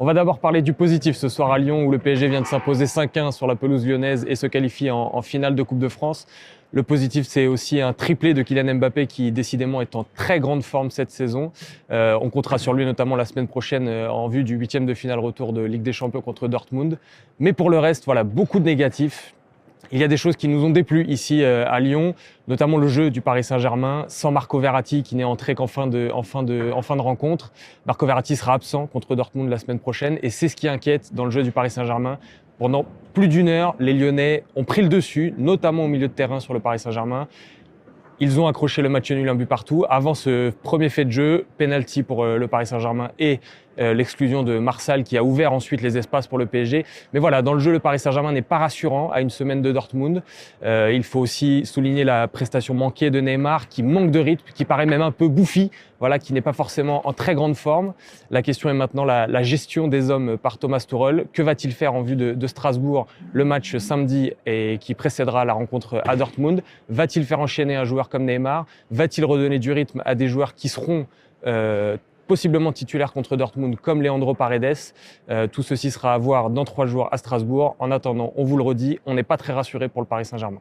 On va d'abord parler du positif ce soir à Lyon où le PSG vient de s'imposer 5-1 sur la pelouse lyonnaise et se qualifie en finale de Coupe de France. Le positif, c'est aussi un triplé de Kylian Mbappé qui décidément est en très grande forme cette saison. On comptera sur lui notamment la semaine prochaine en vue du huitième de finale retour de Ligue des Champions contre Dortmund. Mais pour le reste, voilà, beaucoup de négatifs. Il y a des choses qui nous ont déplu ici à Lyon, notamment le jeu du Paris Saint-Germain, sans Marco Verratti qui n'est entré qu'en fin de rencontre. Marco Verratti sera absent contre Dortmund la semaine prochaine et c'est ce qui inquiète dans le jeu du Paris Saint-Germain. Pendant plus d'une heure, les Lyonnais ont pris le dessus, notamment au milieu de terrain sur le Paris Saint-Germain. Ils ont accroché le match nul, un but partout. Avant ce premier fait de jeu, penalty pour le Paris Saint-Germain et l'exclusion de Marsal qui a ouvert ensuite les espaces pour le PSG. Mais voilà, dans le jeu, le Paris Saint-Germain n'est pas rassurant à une semaine de Dortmund. Il faut aussi souligner la prestation manquée de Neymar qui manque de rythme, qui paraît même un peu bouffi, voilà, qui n'est pas forcément en très grande forme. La question est maintenant la gestion des hommes par Thomas Tuchel. Que va-t-il faire en vue de Strasbourg, le match samedi et qui précédera la rencontre à Dortmund? Va-t-il faire enchaîner un joueur comme Neymar? Va-t-il redonner du rythme à des joueurs qui seront possiblement titulaires contre Dortmund comme Leandro Paredes? Tout ceci sera à voir dans 3 jours à Strasbourg. En attendant, on vous le redit, on n'est pas très rassuré pour le Paris Saint-Germain.